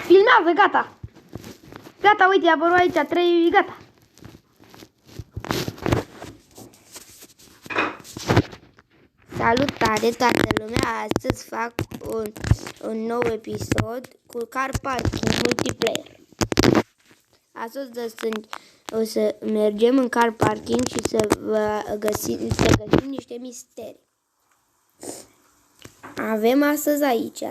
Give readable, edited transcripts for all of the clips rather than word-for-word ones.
Filmează, gata. Gata, uite, a apărut aici 3, gata. Salutare toată lumea, astăzi fac un nou episod cu Car Parking Multiplayer. Astăzi o să mergem în Car Parking și să găsim niște misterii. Avem astăzi aici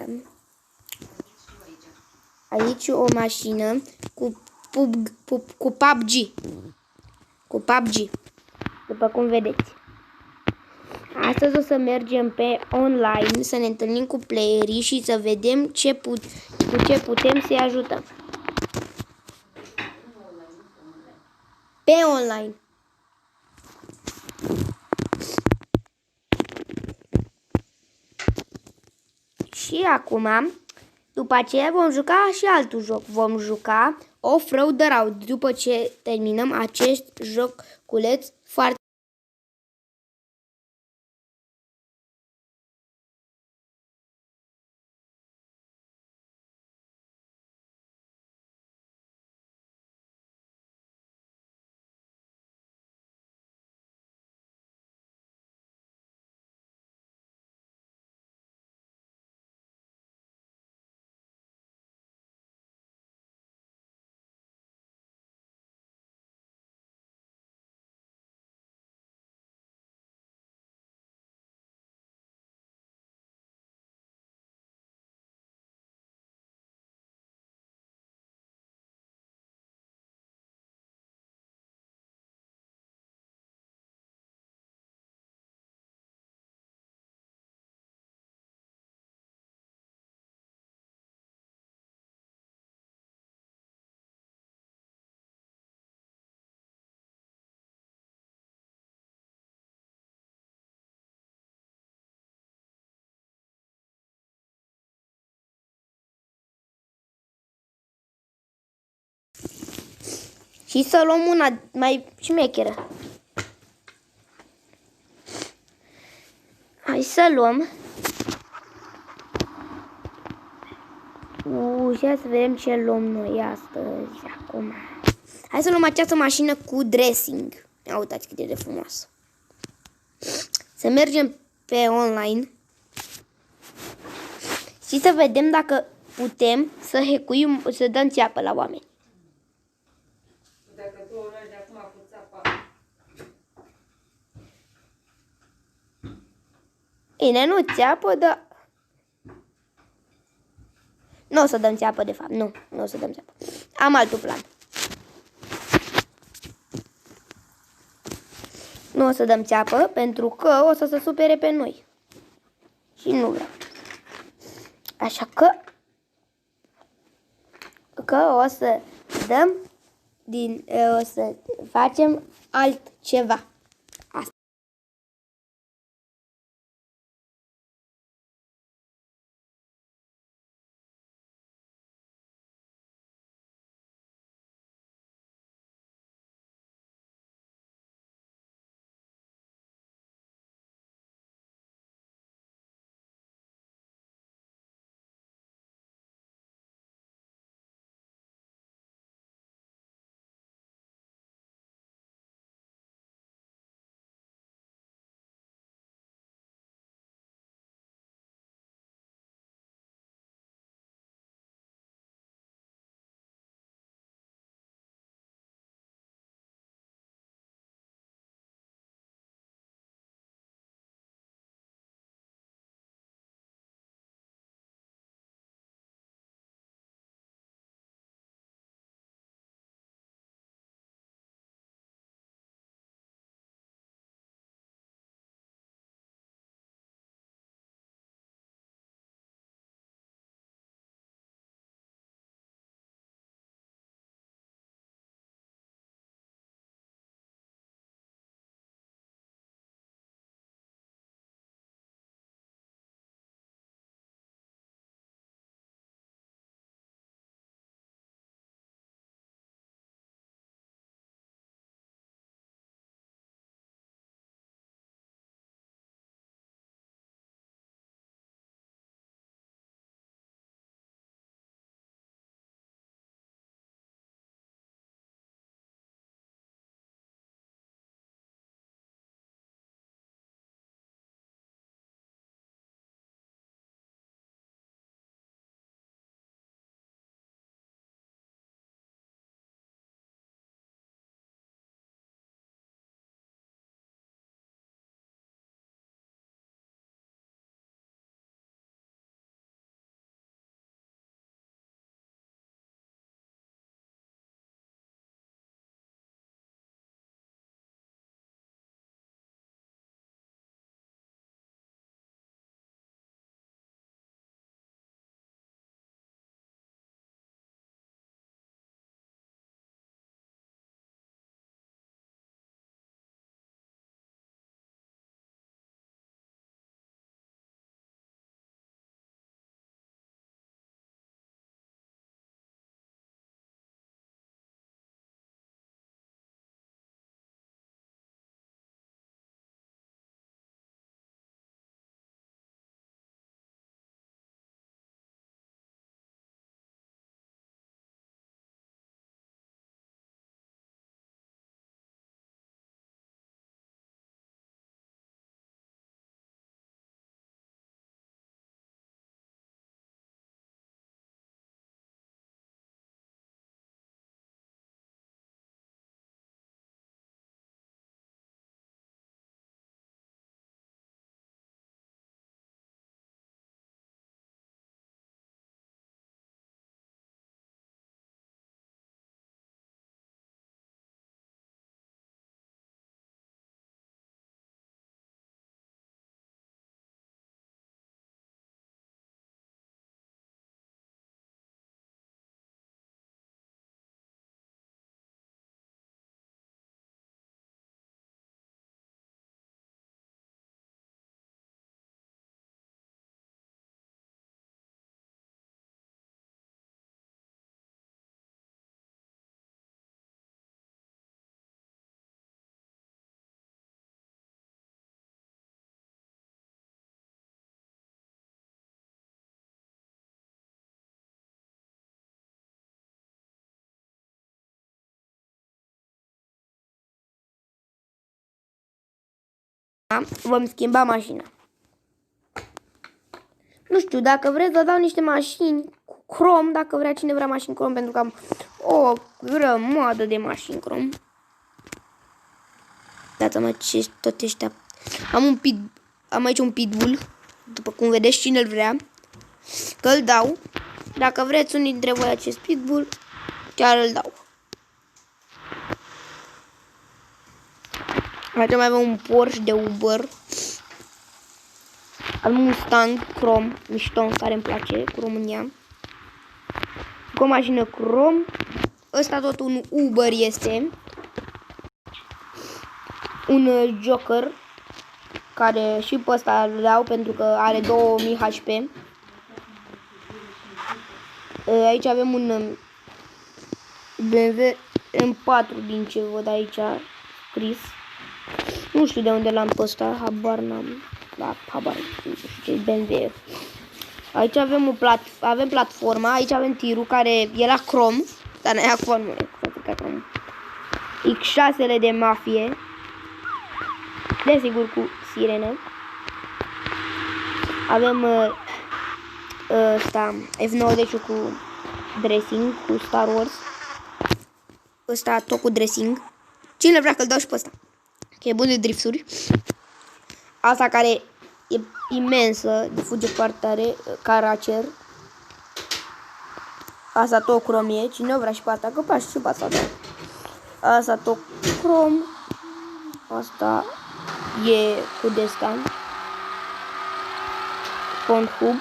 o mașină cu PUBG. Cu PUBG, după cum vedeți. Astăzi o să mergem pe online, să ne întâlnim cu playerii și să vedem cu ce putem să-i ajutăm. Pe online. Și acum, după aceea vom juca și altul joc. Vom juca Off-Road The Road după ce terminăm acest joculeț foarte și să luăm una mai șmecheră. Hai să luăm. Și hai să vedem ce luăm noi astăzi, acum. Hai să luăm această mașină cu dressing. Ia uitați cât e de frumoasă. Să mergem pe online și să vedem dacă putem să hackuim, să dăm țeapă la oameni. Dacă tu o lași de acum cu țapa. Bine, nu țeapă, dar... Nu o să dăm țeapă, de fapt. Nu o să dăm țeapă. Am altul plan. Nu o să dăm țeapă, pentru că o să se supere pe noi. Și nu vreau. Așa că o să dăm o să facem altceva. vom schimba mașina. Nu știu, dacă vreți vă dau niște mașini cu crom, dacă vrea cine vrea mașini crom, pentru că am o grămadă de mașini crom. Dați-mă ce tot ăștia. Am aici un pitbull, după cum vedeți, cine îl vrea, că îl dau. Dacă vreți unii dintre voi acest pitbull, chiar îl dau. Aici mai avem un Porsche de Uber. Am un Mustang crom, mișto, care îmi place, cu România. Cu o mașină crom. Ăsta tot un Uber este. Un Joker, care și pe ăsta îl dau pentru că are 2000 HP. Aici avem un BMW M4 din ce văd aici scris. Nu știu de unde l-am pe ăsta, habar n-am. Da, habar nu știu ce BMW. Aici avem avem platforma, aici avem tirul care era crom, dar n-ai acum nu e crom. X6-le de mafie. Desigur cu sirene. Avem ăsta F90 cu dressing, cu Star Wars. Ăsta tot cu dressing. Cine vrea că-l dau și pe ăsta? Că e bun de drifturi. Asta care e imensă, fuge foarte tare, Caracer. Asta tot crom e. Cine vrea și pe asta, că place și pe asta. Asta tot crom. Asta e cu descan. Pornhub.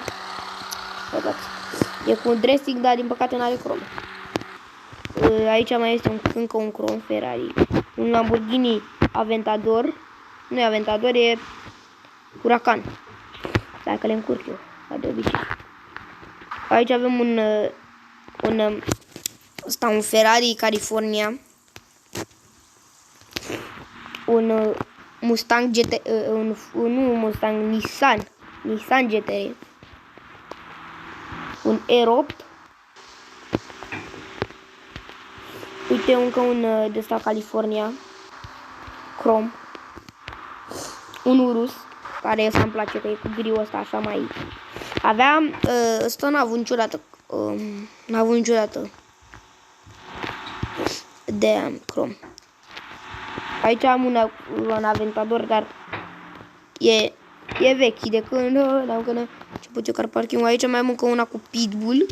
E cu un dressing, dar din păcate n-are crom. Aici mai este încă un crom Ferrari. Un Lamborghini Aventador. Nu e Aventador, e Huracan. Dacă le încurc eu, ca de obicei. Aici avem un Ferrari California. Un Mustang GT, Nissan GTR. Un R8. Uite încă un de ăsta California crom. Un Urus, care ăsta îmi place că e cu griul ăsta așa mai. Aveam ăsta n-a avut niciodată. De crom. Aici am un Aventador, dar e vechi de când început eu car parking. Aici mai am încă una cu Pitbull.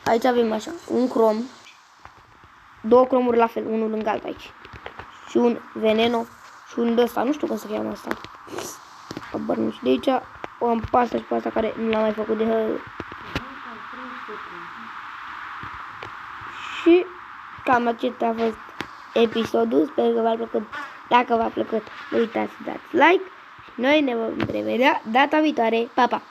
Aici avem așa, un crom. Două cromuri la fel, unul lângă altul aici. Și un Veneno și un ăsta, nu știu cum să cheamă asta. Abar nu știu. De aici o am pe asta și pe asta care nu l-am mai făcut de Și cam acesta a fost episodul. Sper că v-a plăcut. Dacă v-a plăcut, nu uitați să dați like. Și noi ne vom revedea data viitoare. Pa, pa!